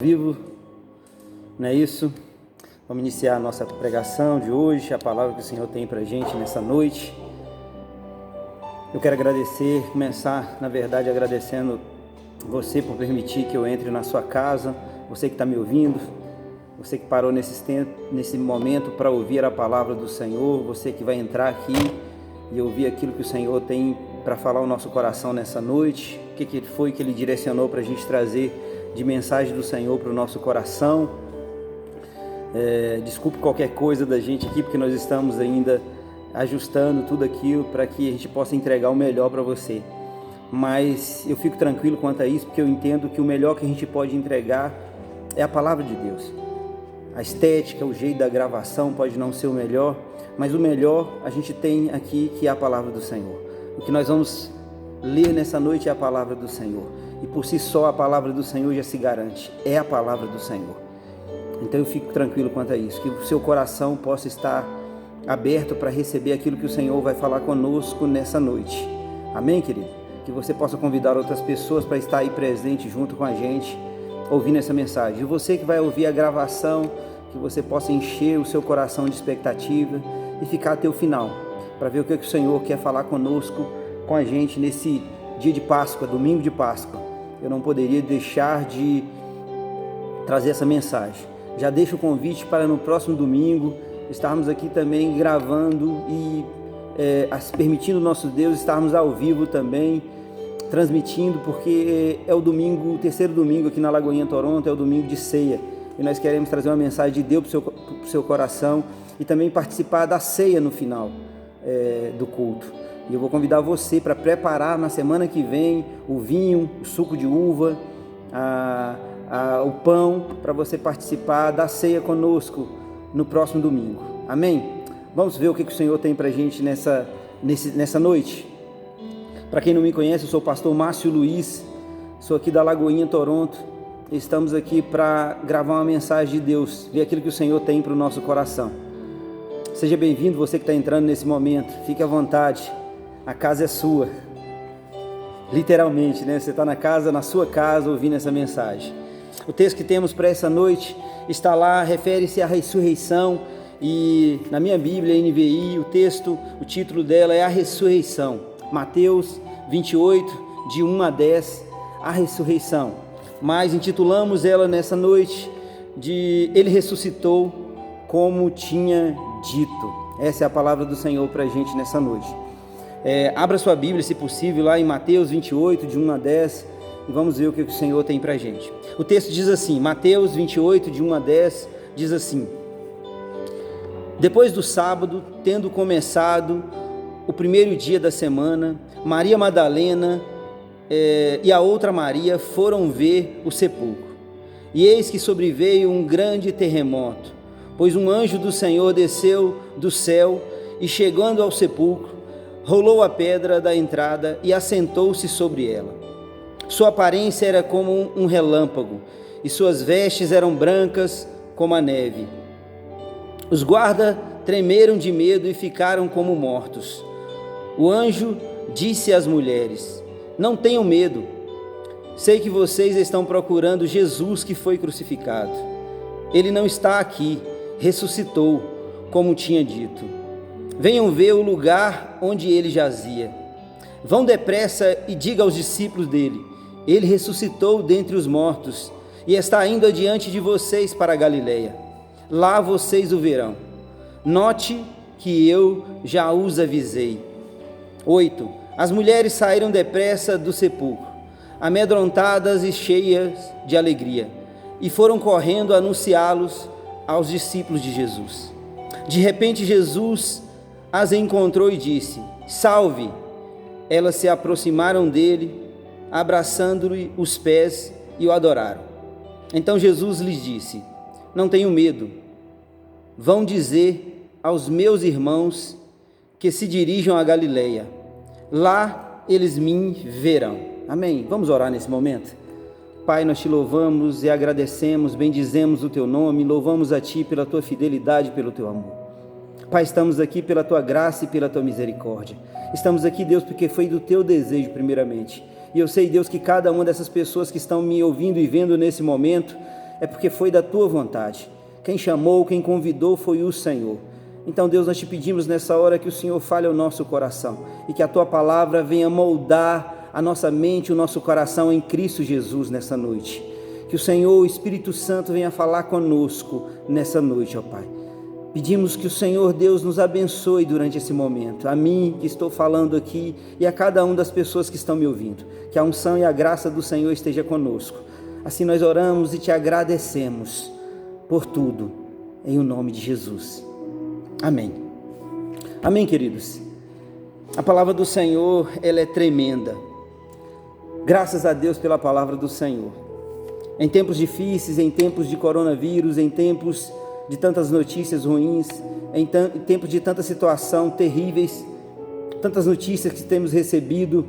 Vivo, não é isso? Vamos iniciar a nossa pregação de hoje, a palavra que o Senhor tem para a gente nessa noite. Eu quero começar, na verdade, agradecendo você por permitir que eu entre na sua casa, você que está me ouvindo, você que parou nesse momento para ouvir a palavra do Senhor, você que vai entrar aqui e ouvir aquilo que o Senhor tem para falar ao nosso coração nessa noite, o que foi que Ele direcionou para a gente trazer de mensagem do Senhor para o nosso coração. Desculpe qualquer coisa da gente aqui, porque nós estamos ainda ajustando tudo aquilo para que a gente possa entregar o melhor para você, mas eu fico tranquilo quanto a isso, porque eu entendo que o melhor que a gente pode entregar é a palavra de Deus. A estética, o jeito da gravação pode não ser o melhor, mas o melhor a gente tem aqui, que é a palavra do Senhor. O que nós vamos ler nessa noite é a palavra do Senhor, e por si só a palavra do Senhor já se garante, é a palavra do Senhor. Então eu fico tranquilo quanto a isso, que o seu coração possa estar aberto para receber aquilo que o Senhor vai falar conosco nessa noite. Amém, querido? Que você possa convidar outras pessoas para estar aí presente junto com a gente, ouvindo essa mensagem. E você que vai ouvir a gravação, que você possa encher o seu coração de expectativa e ficar até o final, para ver o que o Senhor quer falar conosco, com a gente nesse dia de Páscoa, domingo de Páscoa. Eu não poderia deixar de trazer essa mensagem. Já deixo o convite para no próximo domingo estarmos aqui também gravando e permitindo nosso Deus estarmos ao vivo também, transmitindo, porque é o terceiro domingo aqui na Lagoinha Toronto, é o domingo de ceia, e nós queremos trazer uma mensagem de Deus para o seu coração e também participar da ceia no final do culto. E eu vou convidar você para preparar na semana que vem o vinho, o suco de uva, o pão, para você participar da ceia conosco no próximo domingo. Amém? Vamos ver o que o Senhor tem para a gente nessa noite. Para quem não me conhece, eu sou o pastor Márcio Luiz, sou aqui da Lagoinha Toronto. Estamos aqui para gravar uma mensagem de Deus, ver aquilo que o Senhor tem para o nosso coração. Seja bem-vindo, você que está entrando nesse momento, fique à vontade. A casa é sua, literalmente, né? Você está na sua casa, ouvindo essa mensagem. O texto que temos para essa noite está lá, refere-se à ressurreição, e na minha Bíblia, NVI, o título dela é A Ressurreição. Mateus 28, de 1 a 10, a ressurreição. Mas intitulamos ela nessa noite de Ele ressuscitou como tinha dito. Essa é a palavra do Senhor para a gente nessa noite. Abra sua Bíblia, se possível, lá em Mateus 28, de 1 a 10, e vamos ver o que o Senhor tem para a gente. O texto diz assim, Mateus 28, de 1 a 10, diz assim: Depois do sábado, tendo começado o primeiro dia da semana, Maria Madalena e a outra Maria foram ver o sepulcro. E eis que sobreveio um grande terremoto, pois um anjo do Senhor desceu do céu e, chegando ao sepulcro, rolou a pedra da entrada e assentou-se sobre ela. Sua aparência era como um relâmpago, e suas vestes eram brancas como a neve. Os guardas tremeram de medo e ficaram como mortos. O anjo disse às mulheres: Não tenham medo. Sei que vocês estão procurando Jesus que foi crucificado. Ele não está aqui, ressuscitou, como tinha dito. Venham ver o lugar onde ele jazia. Vão depressa e diga aos discípulos dele: Ele ressuscitou dentre os mortos e está indo adiante de vocês para a Galileia. Lá vocês o verão. Note que eu já os avisei. 8. As mulheres saíram depressa do sepulcro, amedrontadas e cheias de alegria, e foram correndo anunciá-los aos discípulos de Jesus. De repente Jesus as encontrou e disse: Salve! Elas se aproximaram dele, abraçando-lhe os pés, e o adoraram. Então Jesus lhes disse: Não tenham medo. Vão dizer aos meus irmãos que se dirijam a Galileia. Lá eles me verão. Amém? Vamos orar nesse momento? Pai, nós te louvamos e agradecemos, bendizemos o teu nome, louvamos a ti pela tua fidelidade, pelo teu amor. Pai, estamos aqui pela tua graça e pela tua misericórdia. Estamos aqui, Deus, porque foi do teu desejo primeiramente. E eu sei, Deus, que cada uma dessas pessoas que estão me ouvindo e vendo nesse momento, é porque foi da tua vontade. Quem chamou, quem convidou foi o Senhor. Então, Deus, nós te pedimos nessa hora que o Senhor fale ao nosso coração e que a tua palavra venha moldar a nossa mente, o nosso coração em Cristo Jesus nessa noite. Que o Senhor, o Espírito Santo, venha falar conosco nessa noite, ó Pai. Pedimos que o Senhor Deus nos abençoe durante esse momento, a mim que estou falando aqui e a cada uma das pessoas que estão me ouvindo. Que a unção e a graça do Senhor esteja conosco. Assim nós oramos e te agradecemos por tudo, em o nome de Jesus. Amém. Amém, queridos. A palavra do Senhor, ela é tremenda. Graças a Deus pela palavra do Senhor. Em tempos difíceis, em tempos de coronavírus, em tempos de tantas notícias ruins, em tempos de tanta situação terríveis, tantas notícias que temos recebido,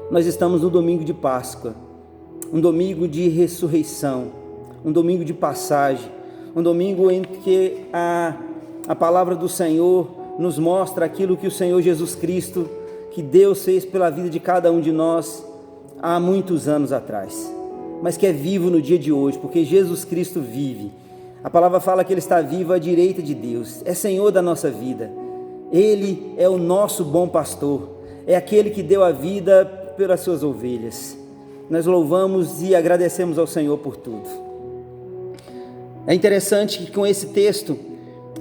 nós estamos no domingo de Páscoa, um domingo de ressurreição, um domingo de passagem, um domingo em que a palavra do Senhor nos mostra aquilo que o Senhor Jesus Cristo, que Deus fez pela vida de cada um de nós há muitos anos atrás, mas que é vivo no dia de hoje, porque Jesus Cristo vive. A palavra fala que Ele está vivo à direita de Deus, é Senhor da nossa vida. Ele é o nosso bom pastor, é aquele que deu a vida pelas suas ovelhas. Nós louvamos e agradecemos ao Senhor por tudo. É interessante que com esse texto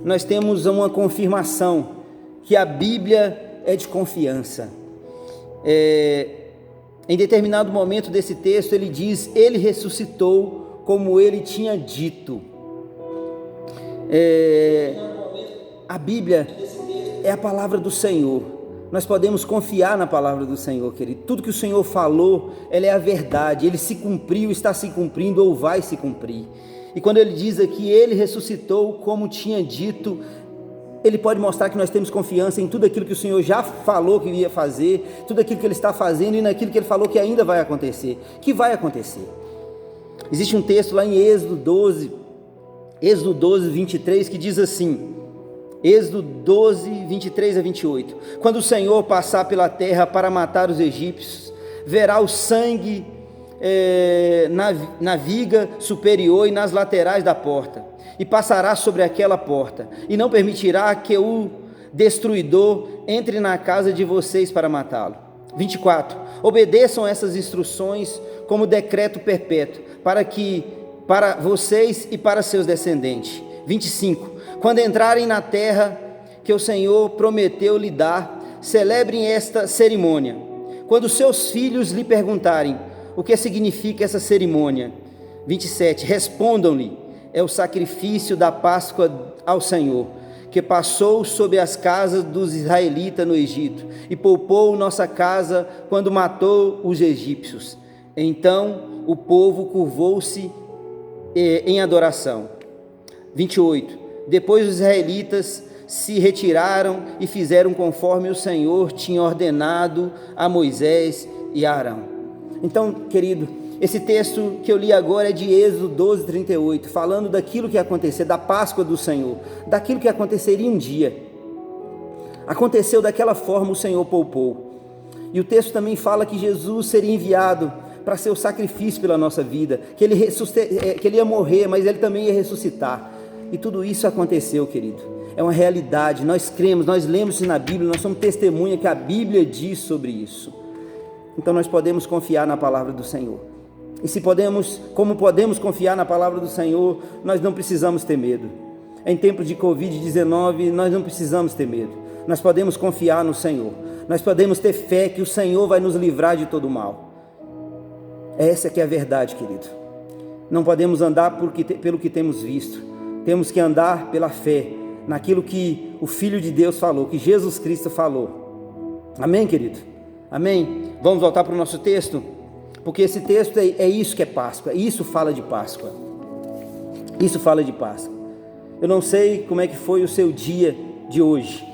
nós temos uma confirmação que a Bíblia é de confiança. Em determinado momento desse texto ele diz: Ele ressuscitou como Ele tinha dito. A Bíblia é a palavra do Senhor. Nós podemos confiar na palavra do Senhor, querido. Tudo que o Senhor falou, ela é a verdade. Ele se cumpriu, está se cumprindo ou vai se cumprir. E quando ele diz aqui, Ele ressuscitou como tinha dito, Ele pode mostrar que nós temos confiança em tudo aquilo que o Senhor já falou que ia fazer, tudo aquilo que Ele está fazendo e naquilo que Ele falou que ainda vai acontecer, que vai acontecer. Existe um texto lá em Êxodo 12, 23, que diz assim, Êxodo 12, 23 a 28, quando o Senhor passar pela terra para matar os egípcios, verá o sangue na viga superior e nas laterais da porta, e passará sobre aquela porta, e não permitirá que o destruidor entre na casa de vocês para matá-lo. 24, obedeçam essas instruções como decreto perpétuo, para vocês e para seus descendentes. 25, quando entrarem na terra que o Senhor prometeu lhe dar, celebrem esta cerimônia. Quando seus filhos lhe perguntarem o que significa essa cerimônia, 27, respondam-lhe: é o sacrifício da Páscoa ao Senhor, que passou sobre as casas dos israelitas no Egito, e poupou nossa casa quando matou os egípcios. Então o povo curvou-se em adoração. 28, depois os israelitas se retiraram e fizeram conforme o Senhor tinha ordenado a Moisés e a Arão. Então, querido, esse texto que eu li agora é de Êxodo 12, 38, falando daquilo que ia acontecer, da Páscoa do Senhor, daquilo que aconteceria um dia. Aconteceu daquela forma, o Senhor poupou. E o texto também fala que Jesus seria enviado para ser o sacrifício pela nossa vida, que ele ia morrer, mas ele também ia ressuscitar. E tudo isso aconteceu, querido. É uma realidade, nós cremos, nós lemos isso na Bíblia, nós somos testemunha que a Bíblia diz sobre isso. Então nós podemos confiar na palavra do Senhor. E como podemos confiar na palavra do Senhor, nós não precisamos ter medo. Em tempos de Covid-19, nós não precisamos ter medo. Nós podemos confiar no Senhor. Nós podemos ter fé que o Senhor vai nos livrar de todo mal. Essa que é a verdade, querido. Não podemos andar pelo que temos visto. Temos que andar pela fé, naquilo que o Filho de Deus falou, que Jesus Cristo falou. Amém, querido? Amém? Vamos voltar para o nosso texto? Porque esse texto é isso que é Páscoa, isso fala de Páscoa. Isso fala de Páscoa. Eu não sei como é que foi o seu dia de hoje,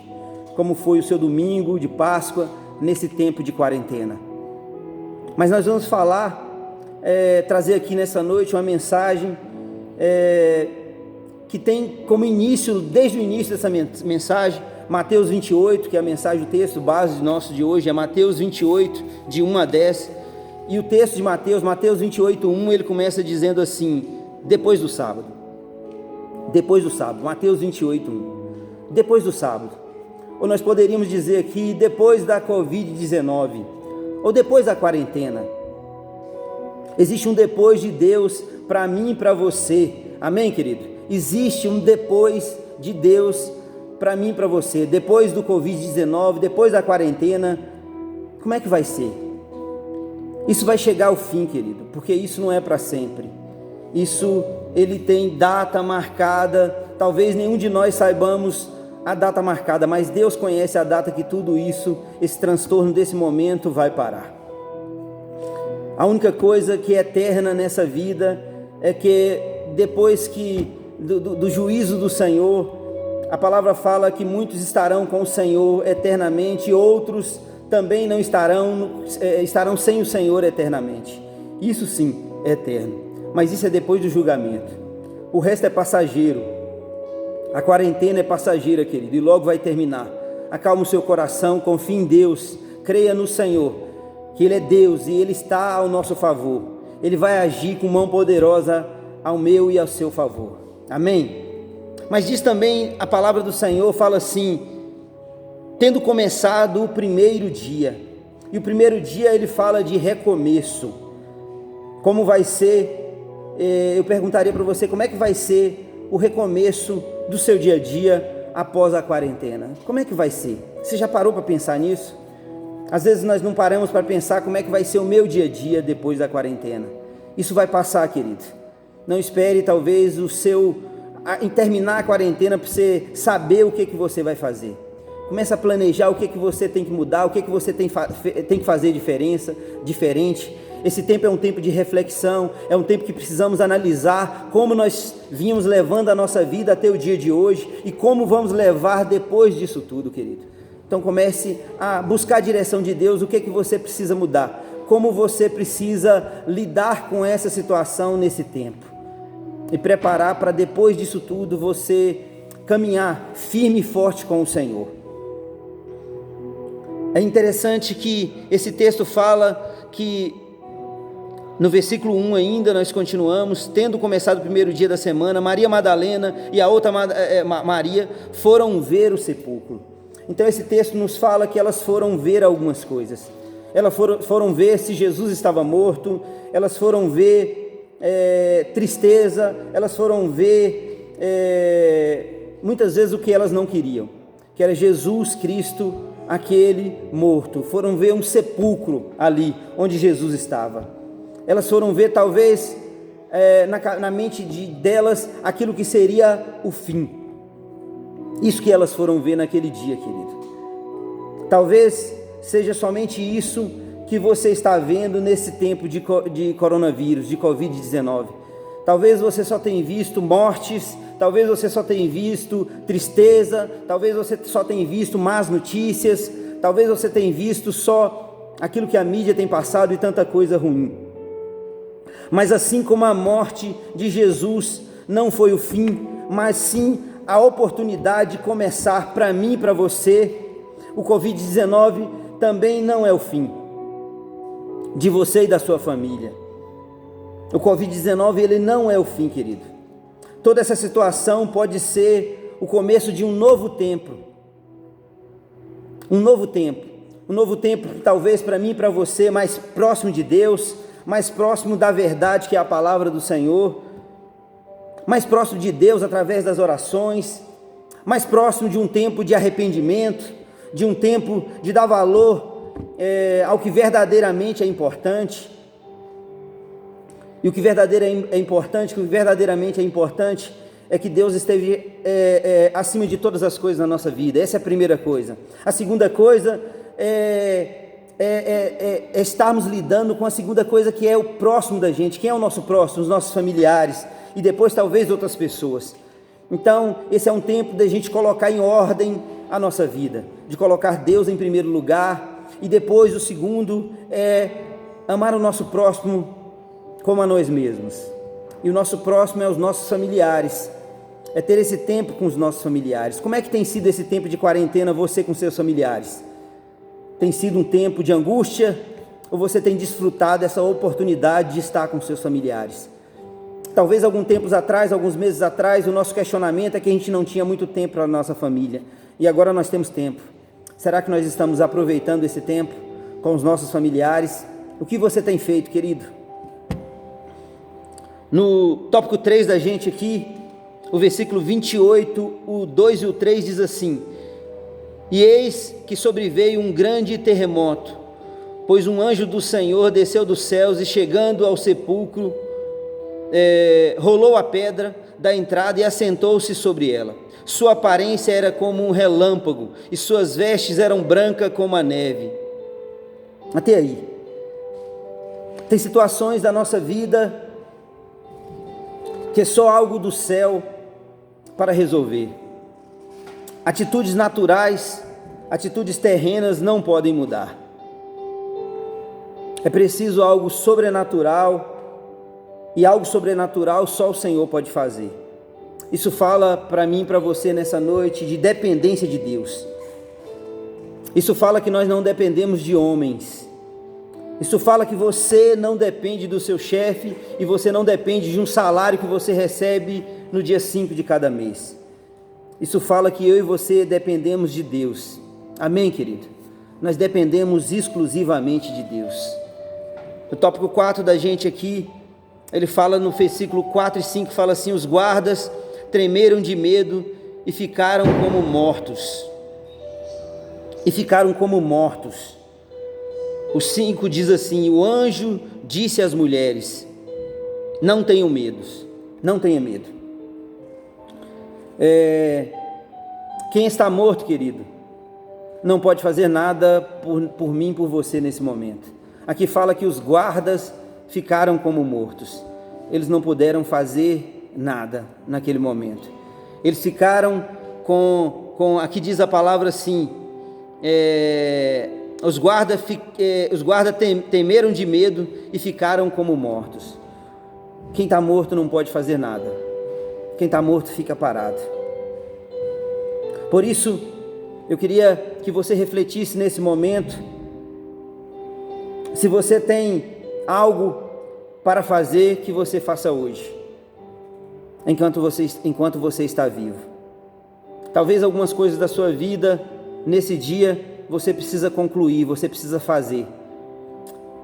como foi o seu domingo de Páscoa, nesse tempo de quarentena. Mas nós vamos trazer aqui nessa noite uma mensagem que tem como início, desde o início dessa mensagem, Mateus 28, que é a mensagem, o texto base nosso de hoje, é Mateus 28, de 1 a 10, e o texto de Mateus 28, 1, ele começa dizendo assim: depois do sábado. Depois do sábado, Mateus 28:1. Depois do sábado. Ou nós poderíamos dizer aqui, depois da Covid-19, ou depois da quarentena. Existe um depois de Deus para mim e para você. Amém, querido? Existe um depois de Deus para mim e para você. Depois do Covid-19, depois da quarentena, como é que vai ser? Isso vai chegar ao fim, querido, porque isso não é para sempre. Isso, ele tem data marcada. Talvez nenhum de nós saibamos a data marcada, mas Deus conhece a data que tudo isso, esse transtorno desse momento vai parar. A única coisa que é eterna nessa vida é que depois do juízo do Senhor, a palavra fala que muitos estarão com o Senhor eternamente, outros também não estarão sem o Senhor eternamente. Isso sim é eterno, mas isso é depois do julgamento. O resto é passageiro. A quarentena é passageira, querido, e logo vai terminar. Acalma o seu coração, confie em Deus, creia no Senhor, que Ele é Deus e Ele está ao nosso favor. Ele vai agir com mão poderosa ao meu e ao seu favor. Amém? Mas diz também a palavra do Senhor, fala assim, tendo começado o primeiro dia. E o primeiro dia ele fala de recomeço. Como vai ser, eu perguntaria para você, como é que vai ser o recomeço do seu dia a dia após a quarentena? Como é que vai ser? Você já parou para pensar nisso? Às vezes nós não paramos para pensar como é que vai ser o meu dia a dia depois da quarentena. Isso vai passar, querido. Não espere talvez em terminar a quarentena para você saber o que você vai fazer. Comece a planejar o que você tem que mudar, o que você tem que fazer diferente. Esse tempo é um tempo de reflexão, é um tempo que precisamos analisar como nós vínhamos levando a nossa vida até o dia de hoje e como vamos levar depois disso tudo, querido. Então comece a buscar a direção de Deus, o que você precisa mudar, como você precisa lidar com essa situação nesse tempo e preparar para depois disso tudo você caminhar firme e forte com o Senhor. É interessante que esse texto fala que no versículo 1 ainda nós continuamos, tendo começado o primeiro dia da semana, Maria Madalena e a outra Maria foram ver o sepulcro. Então esse texto nos fala que elas foram ver algumas coisas. Elas foram ver se Jesus estava morto, elas foram ver tristeza, elas foram ver muitas vezes o que elas não queriam, que era Jesus Cristo, aquele morto. Foram ver um sepulcro ali onde Jesus estava. Elas foram ver talvez na mente delas aquilo que seria o fim. Isso que elas foram ver naquele dia, querido. Talvez seja somente isso que você está vendo nesse tempo de coronavírus, de Covid-19. Talvez você só tenha visto mortes, talvez você só tenha visto tristeza, talvez você só tenha visto más notícias, talvez você tenha visto só aquilo que a mídia tem passado e tanta coisa ruim. Mas assim como a morte de Jesus não foi o fim, mas sim a oportunidade de começar para mim e para você, o Covid-19 também não é o fim de você e da sua família. O Covid-19 ele não é o fim, querido. Toda essa situação pode ser o começo de um novo tempo. Um novo tempo talvez para mim e para você mais próximo de Deus, mais próximo da verdade que é a palavra do Senhor, mais próximo de Deus através das orações, mais próximo de um tempo de arrependimento, de um tempo de dar valor ao que verdadeiramente é importante. E o que verdadeiramente é importante é que Deus esteja acima de todas as coisas na nossa vida. Essa é a primeira coisa. A segunda coisa é estarmos lidando com a segunda coisa, que é o próximo da gente. Quem é o nosso próximo? Os nossos familiares e depois talvez outras pessoas. Então esse é um tempo da gente colocar em ordem a nossa vida, de colocar Deus em primeiro lugar, e depois o segundo é amar o nosso próximo como a nós mesmos. E o nosso próximo é os nossos familiares, é ter esse tempo com os nossos familiares. Como é que tem sido esse tempo de quarentena você com seus familiares? Tem sido um tempo de angústia, ou você tem desfrutado essa oportunidade de estar com seus familiares? Talvez alguns tempos atrás, alguns meses atrás, o nosso questionamento é que a gente não tinha muito tempo para a nossa família. E agora nós temos tempo. Será que nós estamos aproveitando esse tempo com os nossos familiares? O que você tem feito, querido? No tópico 3 da gente aqui, o versículo 28, o 2 e o 3 diz assim: E eis que sobreveio um grande terremoto, pois um anjo do Senhor desceu dos céus e, chegando ao sepulcro, rolou a pedra da entrada e assentou-se sobre ela. Sua aparência era como um relâmpago e suas vestes eram brancas como a neve. Até aí. Tem situações da nossa vida que é só algo do céu para resolver. Atitudes naturais, atitudes terrenas não podem mudar. É preciso algo sobrenatural, e algo sobrenatural só o Senhor pode fazer. Isso fala para mim e para você nessa noite de dependência de Deus. Isso fala que nós não dependemos de homens. Isso fala que você não depende do seu chefe e você não depende de um salário que você recebe no dia 5 de cada mês. Isso fala que eu e você dependemos de Deus. Amém, querido? Nós dependemos exclusivamente de Deus. No tópico 4 da gente aqui, ele fala no versículo 4 e 5, fala assim: os guardas tremeram de medo e ficaram como mortos. E ficaram como mortos. O 5 diz assim: o anjo disse às mulheres: não tenham medo, não tenha medo. Quem está morto, querido, não pode fazer nada por mim, por você nesse momento. Aqui fala que os guardas ficaram como mortos. Eles não puderam fazer nada naquele momento. Eles ficaram aqui diz a palavra assim, os guardas temeram de medo e ficaram como mortos. Quem está morto não pode fazer nada. Quem está morto fica parado. Por isso, eu queria que você refletisse nesse momento, se você tem algo para fazer, que você faça hoje, enquanto você está vivo. Talvez algumas coisas da sua vida, nesse dia, você precisa concluir, você precisa fazer,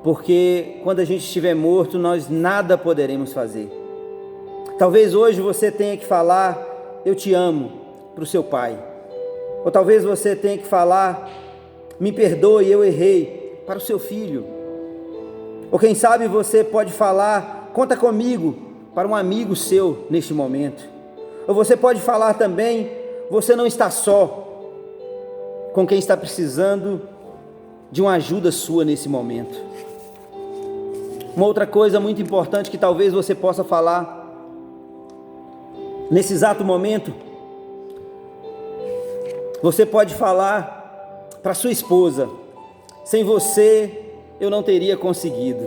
porque quando a gente estiver morto, nós nada poderemos fazer. Talvez hoje você tenha que falar: eu te amo, para o seu pai. Ou talvez você tenha que falar: me perdoe, eu errei, para o seu filho. Ou quem sabe você pode falar: conta comigo, para um amigo seu neste momento. Ou você pode falar também: você não está só, com quem está precisando de uma ajuda sua nesse momento. Uma outra coisa muito importante que talvez você possa falar nesse exato momento, você pode falar para sua esposa: sem você eu não teria conseguido.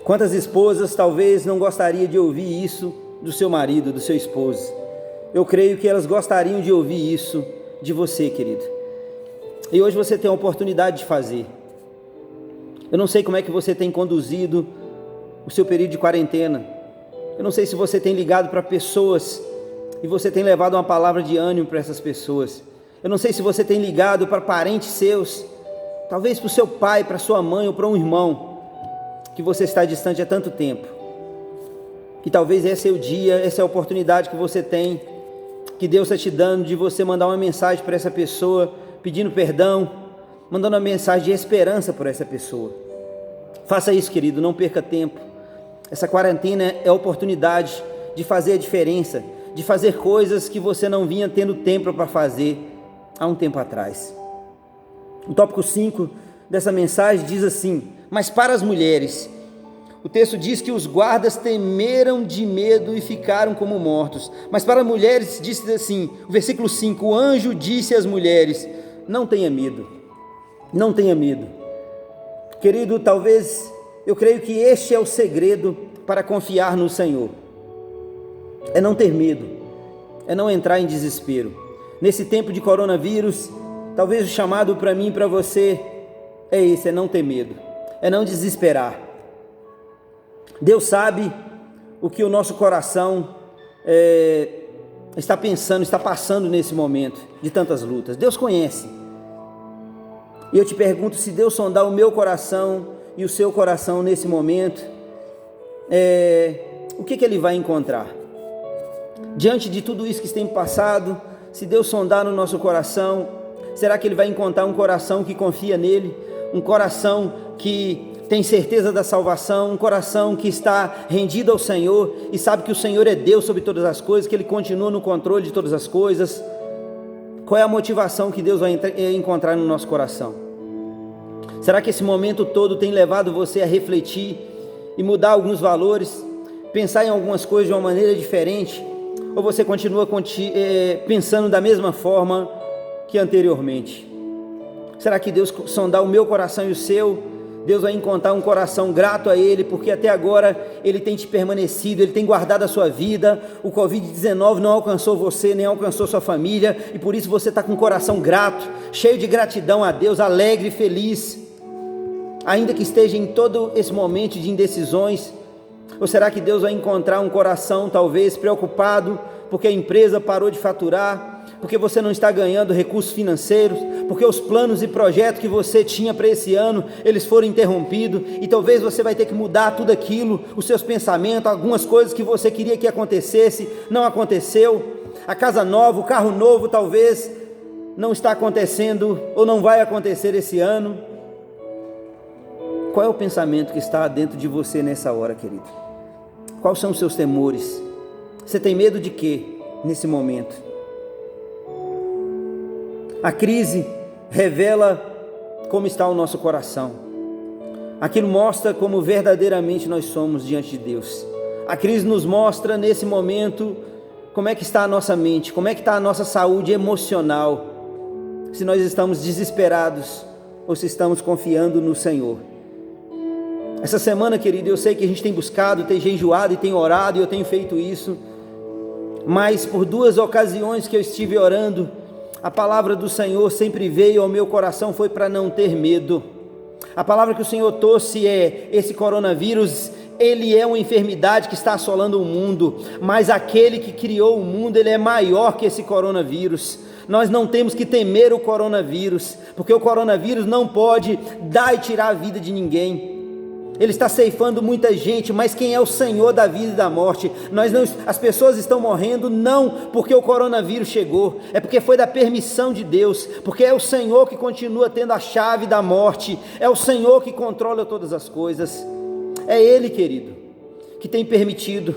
Quantas esposas talvez não gostariam de ouvir isso do seu marido, do seu esposo? Eu creio que elas gostariam de ouvir isso de você, querido. E hoje você tem a oportunidade de fazer. Eu não sei como é que você tem conduzido o seu período de quarentena. Eu não sei se você tem ligado para pessoas e você tem levado uma palavra de ânimo para essas pessoas. Eu não sei se você tem ligado para parentes seus, talvez para o seu pai, para sua mãe ou para um irmão que você está distante há tanto tempo. Que talvez esse é o dia, essa é a oportunidade que você tem, que Deus está te dando, de você mandar uma mensagem para essa pessoa, pedindo perdão, mandando uma mensagem de esperança para essa pessoa. Faça isso, querido, não perca tempo. Essa quarentena é a oportunidade de fazer a diferença, de fazer coisas que você não vinha tendo tempo para fazer há um tempo atrás. O tópico 5 dessa mensagem diz assim: mas para as mulheres, o texto diz que os guardas temeram de medo e ficaram como mortos. Mas para as mulheres diz assim, o versículo 5, o anjo disse às mulheres: não tenha medo, não tenha medo. Querido, talvez, eu creio que este é o segredo para confiar no Senhor. É não ter medo, é não entrar em desespero. Nesse tempo de coronavírus, talvez o chamado para mim e para você é esse, é não ter medo, é não desesperar. Deus sabe o que o nosso coração está pensando, está passando nesse momento de tantas lutas. Deus conhece. E eu te pergunto, se Deus sondar o meu coração e o seu coração nesse momento, o que Ele vai encontrar? Diante de tudo isso que tem passado, se Deus sondar no nosso coração, será que Ele vai encontrar um coração que confia nele, um coração que tem certeza da salvação, um coração que está rendido ao Senhor e sabe que o Senhor é Deus sobre todas as coisas, que Ele continua no controle de todas as coisas? Qual é a motivação que Deus vai encontrar no nosso coração? Será que esse momento todo tem levado você a refletir e mudar alguns valores, pensar em algumas coisas de uma maneira diferente? Ou você continua pensando da mesma forma que anteriormente? Será que Deus sondar o meu coração e o seu, Deus vai encontrar um coração grato a Ele, porque até agora Ele tem te permanecido, Ele tem guardado a sua vida, o Covid-19 não alcançou você, nem alcançou sua família, e por isso você está com um coração grato, cheio de gratidão a Deus, alegre e feliz, ainda que esteja em todo esse momento de indecisões. Ou será que Deus vai encontrar um coração talvez preocupado, porque a empresa parou de faturar, porque você não está ganhando recursos financeiros, porque os planos e projetos que você tinha para esse ano, eles foram interrompidos, e talvez você vai ter que mudar tudo aquilo, os seus pensamentos, algumas coisas que você queria que acontecesse, não aconteceu, a casa nova, o carro novo talvez não está acontecendo, ou não vai acontecer esse ano. Qual é o pensamento que está dentro de você nessa hora, querido? Quais são os seus temores? Você tem medo de quê nesse momento? A crise revela como está o nosso coração. Aquilo mostra como verdadeiramente nós somos diante de Deus. A crise nos mostra nesse momento como é que está a nossa mente, como é que está a nossa saúde emocional, se nós estamos desesperados ou se estamos confiando no Senhor. Essa semana, querido, eu sei que a gente tem buscado, tem jejuado e tem orado, e eu tenho feito isso, mas por 2 ocasiões que eu estive orando, a palavra do Senhor sempre veio ao meu coração, foi para não ter medo. A palavra que o Senhor trouxe é: esse coronavírus, ele é uma enfermidade que está assolando o mundo, mas aquele que criou o mundo, ele é maior que esse coronavírus. Nós não temos que temer o coronavírus, porque o coronavírus não pode dar e tirar a vida de ninguém. Ele está ceifando muita gente, mas quem é o Senhor da vida e da morte? As pessoas estão morrendo não porque o coronavírus chegou, é porque foi da permissão de Deus, porque é o Senhor que continua tendo a chave da morte, é o Senhor que controla todas as coisas, é Ele, querido, que tem permitido.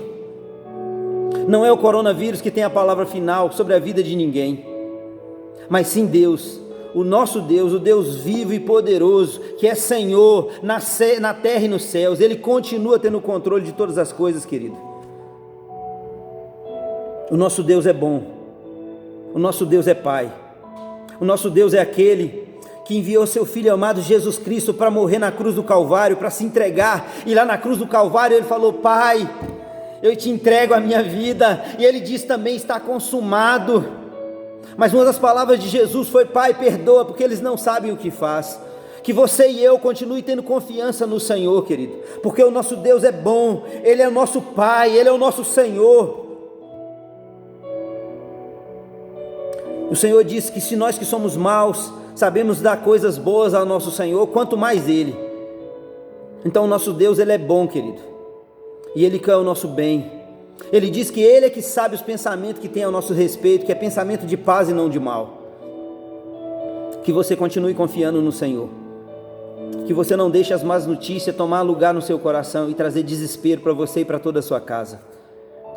Não é o coronavírus que tem a palavra final sobre a vida de ninguém, mas sim Deus, o nosso Deus, o Deus vivo e poderoso, que é Senhor na terra e nos céus. Ele continua tendo o controle de todas as coisas, querido. O nosso Deus é bom, o nosso Deus é Pai, o nosso Deus é aquele que enviou seu Filho amado Jesus Cristo para morrer na cruz do Calvário, para se entregar, e lá na cruz do Calvário Ele falou: Pai, eu te entrego a minha vida, e Ele diz também: está consumado. Mas uma das palavras de Jesus foi: Pai, perdoa, porque eles não sabem o que faz. Que você e eu continue tendo confiança no Senhor, querido, porque o nosso Deus é bom, Ele é o nosso Pai, Ele é o nosso Senhor. O Senhor disse que se nós que somos maus sabemos dar coisas boas ao nosso Senhor, quanto mais Ele. Então o nosso Deus, Ele é bom, querido, e Ele quer o nosso bem. Ele diz que Ele é que sabe os pensamentos que tem ao nosso respeito, que é pensamento de paz e não de mal. Que você continue confiando no Senhor, que você não deixe as más notícias tomar lugar no seu coração e trazer desespero para você e para toda a sua casa.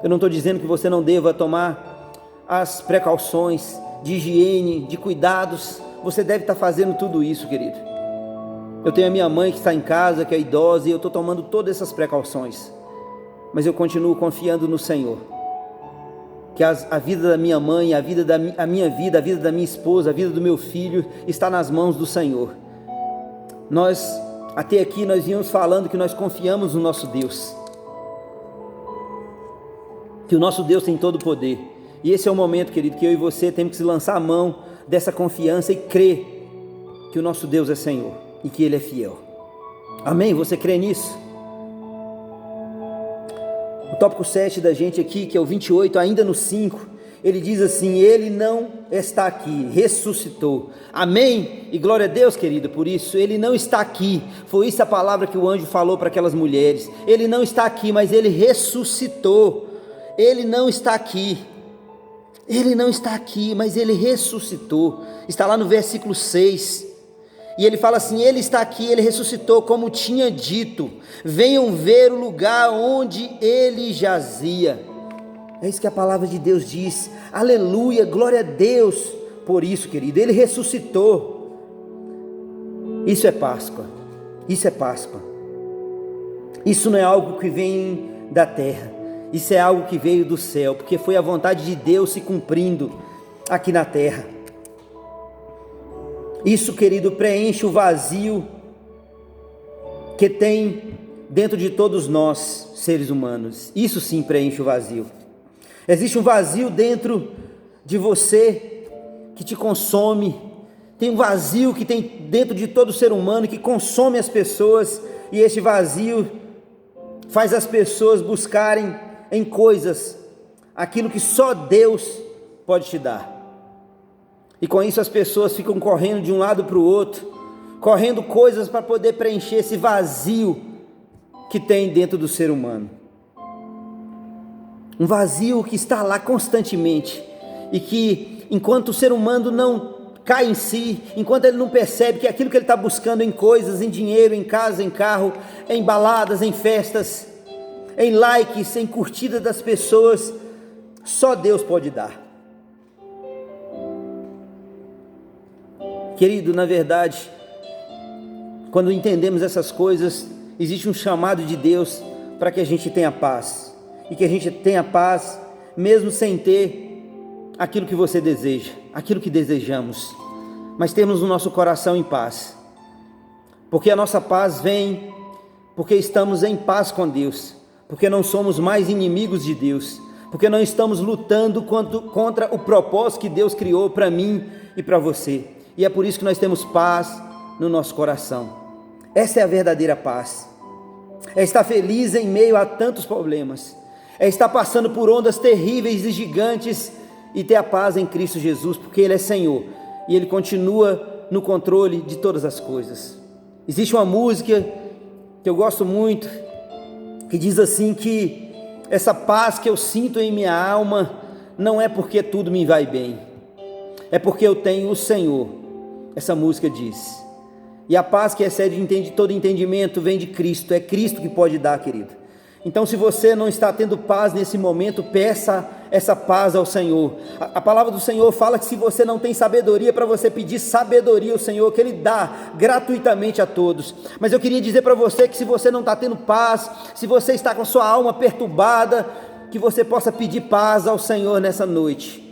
Eu não estou dizendo que você não deva tomar as precauções de higiene, de cuidados. Você deve estar fazendo tudo isso, querido. Eu tenho a minha mãe que está em casa, que é idosa, e eu estou tomando todas essas precauções, mas eu continuo confiando no Senhor, que a vida da minha mãe, a minha vida, a vida da minha esposa, a vida do meu filho está nas mãos do Senhor. Até aqui nós íamos falando que nós confiamos no nosso Deus, que o nosso Deus tem todo o poder, e esse é o momento, querido, que eu e você temos que se lançar a mão dessa confiança e crer que o nosso Deus é Senhor e que Ele é fiel. Amém? Você crê nisso? O tópico 7 da gente aqui, que é o 28, ainda no 5, ele diz assim: ele não está aqui, ressuscitou. Amém? E glória a Deus, querido, por isso. Ele não está aqui. Foi isso a palavra que o anjo falou para aquelas mulheres. Ele não está aqui, mas ele ressuscitou. Ele não está aqui. Ele não está aqui, mas ele ressuscitou. Está lá no versículo 6. E ele fala assim: ele está aqui, ele ressuscitou, como tinha dito. Venham ver o lugar onde ele jazia. É isso que a palavra de Deus diz. Aleluia, glória a Deus por isso, querido. Ele ressuscitou. Isso é Páscoa. Isso é Páscoa. Isso não é algo que vem da terra. Isso é algo que veio do céu, porque foi a vontade de Deus se cumprindo aqui na terra. Isso, querido, preenche o vazio que tem dentro de todos nós, seres humanos. Isso sim preenche o vazio. Existe um vazio dentro de você que te consome. Tem um vazio que tem dentro de todo ser humano que consome as pessoas, e esse vazio faz as pessoas buscarem em coisas aquilo que só Deus pode te dar. E com isso as pessoas ficam correndo de um lado para o outro, correndo coisas para poder preencher esse vazio que tem dentro do ser humano. Um vazio que está lá constantemente, e que enquanto o ser humano não cai em si, enquanto ele não percebe que aquilo que ele está buscando em coisas, em dinheiro, em casa, em carro, em baladas, em festas, em likes, em curtida das pessoas, só Deus pode dar. Querido, na verdade, quando entendemos essas coisas, existe um chamado de Deus para que a gente tenha paz, e que a gente tenha paz mesmo sem ter aquilo que você deseja, aquilo que desejamos, mas temos o nosso coração em paz, porque a nossa paz vem porque estamos em paz com Deus, porque não somos mais inimigos de Deus, porque não estamos lutando contra o propósito que Deus criou para mim e para você, e é por isso que nós temos paz no nosso coração. Essa é a verdadeira paz, é estar feliz em meio a tantos problemas, é estar passando por ondas terríveis e gigantes e ter a paz em Cristo Jesus, porque Ele é Senhor e Ele continua no controle de todas as coisas. Existe uma música que eu gosto muito, que diz assim, que essa paz que eu sinto em minha alma não é porque tudo me vai bem, é porque eu tenho o Senhor. Essa música diz, e a paz que excede todo entendimento vem de Cristo. É Cristo que pode dar, querido. Então, se você não está tendo paz nesse momento, peça essa paz ao Senhor. A palavra do Senhor fala que se você não tem sabedoria, para você pedir sabedoria ao Senhor, que Ele dá gratuitamente a todos. Mas eu queria dizer para você que se você não está tendo paz, se você está com a sua alma perturbada, que você possa pedir paz ao Senhor nessa noite,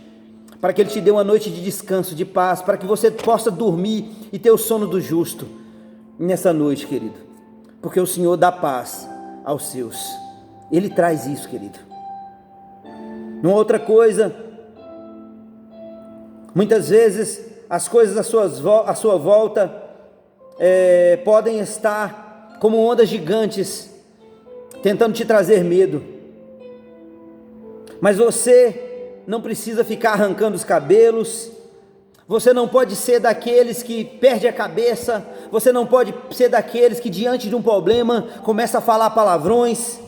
para que Ele te dê uma noite de descanso, de paz, para que você possa dormir e ter o sono do justo nessa noite, querido, porque o Senhor dá paz aos seus. Ele traz isso, querido. Uma outra coisa, muitas vezes as coisas à sua volta podem estar como ondas gigantes, tentando te trazer medo, mas você não precisa ficar arrancando os cabelos, você não pode ser daqueles que perde a cabeça, você não pode ser daqueles que diante de um problema começa a falar palavrões,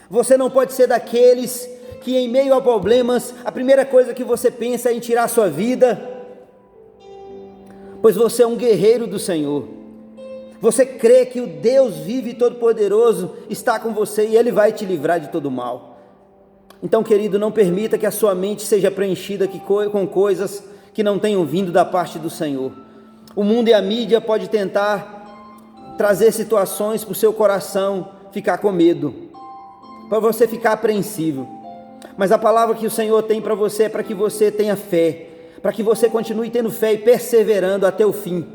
você não pode ser daqueles que em meio a problemas, a primeira coisa que você pensa é em tirar a sua vida, pois você é um guerreiro do Senhor, você crê que o Deus vivo e todo-poderoso está com você e Ele vai te livrar de todo mal. Então, querido, não permita que a sua mente seja preenchida com coisas que não tenham vindo da parte do Senhor. O mundo e a mídia pode tentar trazer situações para o seu coração ficar com medo, para você ficar apreensivo, mas a palavra que o Senhor tem para você é para que você tenha fé, para que você continue tendo fé e perseverando até o fim,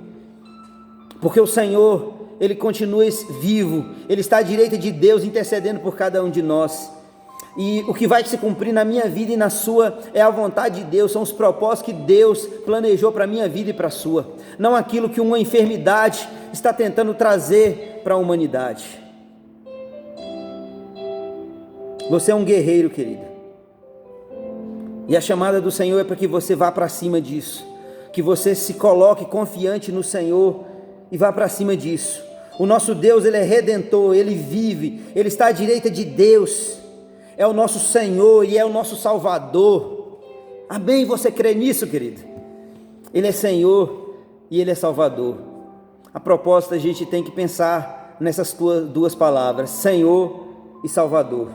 porque o Senhor, Ele continua vivo, Ele está à direita de Deus intercedendo por cada um de nós, e o que vai se cumprir na minha vida e na sua é a vontade de Deus, são os propósitos que Deus planejou para a minha vida e para a sua, não aquilo que uma enfermidade está tentando trazer para a humanidade. Você é um guerreiro, querido. E a chamada do Senhor é para que você vá para cima disso, que você se coloque confiante no Senhor e vá para cima disso. O nosso Deus, Ele é redentor, Ele vive, Ele está à direita de Deus, é o nosso Senhor e é o nosso Salvador. Amém? Você crê nisso, querido? Ele é Senhor e Ele é Salvador. A propósito, a gente tem que pensar nessas duas palavras, Senhor e Salvador,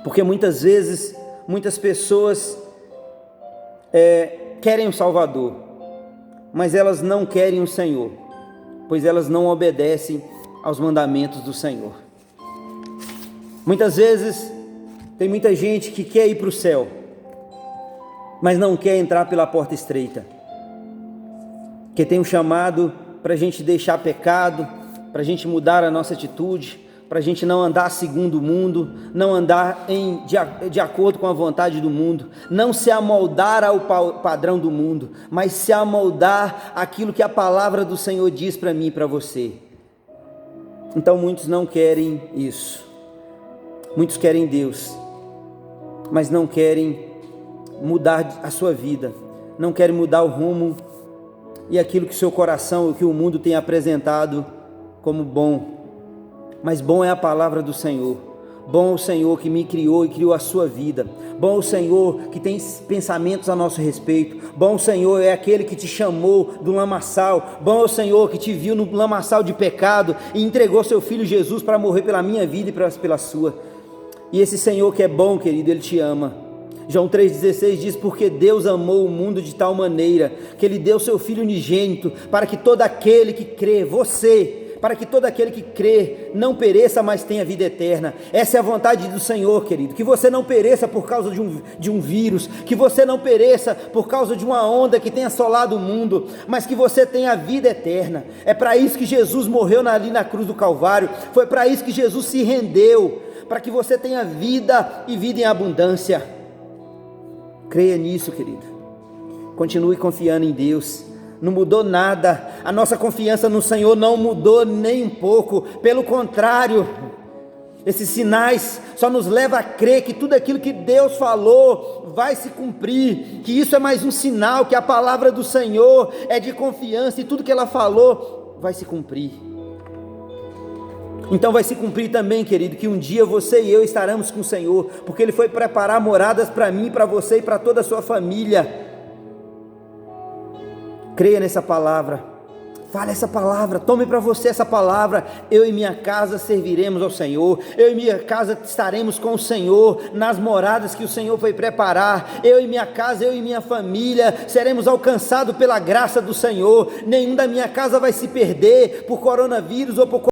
porque muitas vezes, muitas pessoas querem o Salvador, mas elas não querem o Senhor, pois elas não obedecem aos mandamentos do Senhor. Muitas vezes tem muita gente que quer ir para o céu, mas não quer entrar pela porta estreita, que tem um chamado para a gente deixar pecado, para a gente mudar a nossa atitude, para a gente não andar segundo o mundo, não andar de acordo com a vontade do mundo, não se amoldar ao padrão do mundo, mas se amoldar aquilo que a palavra do Senhor diz para mim e para você. Então muitos não querem isso, muitos querem Deus, mas não querem mudar a sua vida, não querem mudar o rumo e aquilo que seu coração, o que o mundo tem apresentado como bom. Mas bom é a palavra do Senhor, bom é o Senhor que me criou e criou a sua vida, bom é o Senhor que tem pensamentos a nosso respeito, bom o Senhor é aquele que te chamou do lamaçal, bom é o Senhor que te viu no lamaçal de pecado e entregou seu Filho Jesus para morrer pela minha vida e pela sua. E esse Senhor que é bom, querido, Ele te ama. João 3,16 diz: porque Deus amou o mundo de tal maneira que Ele deu seu Filho unigênito, para que todo aquele que crê, para que todo aquele que crê não pereça, mas tenha vida eterna. Essa é a vontade do Senhor, querido, que você não pereça por causa de um vírus, que você não pereça por causa de uma onda que tenha assolado o mundo, mas que você tenha a vida eterna. É para isso que Jesus morreu ali na cruz do Calvário, foi para isso que Jesus se rendeu, para que você tenha vida e vida em abundância. Creia nisso, querido, continue confiando em Deus. Não mudou nada, a nossa confiança no Senhor não mudou nem um pouco, pelo contrário, esses sinais só nos levam a crer que tudo aquilo que Deus falou vai se cumprir, que isso é mais um sinal, que a palavra do Senhor é de confiança e tudo que ela falou vai se cumprir. Então vai se cumprir também, querido, que um dia você e eu estaremos com o Senhor, porque Ele foi preparar moradas para mim, para você e para toda a sua família. Creia nessa palavra, fale essa palavra, tome para você essa palavra. Eu e minha casa serviremos ao Senhor, eu e minha casa estaremos com o Senhor, nas moradas que o Senhor foi preparar. Eu e minha casa, eu e minha família seremos alcançados pela graça do Senhor. Nenhum da minha casa vai se perder por coronavírus ou por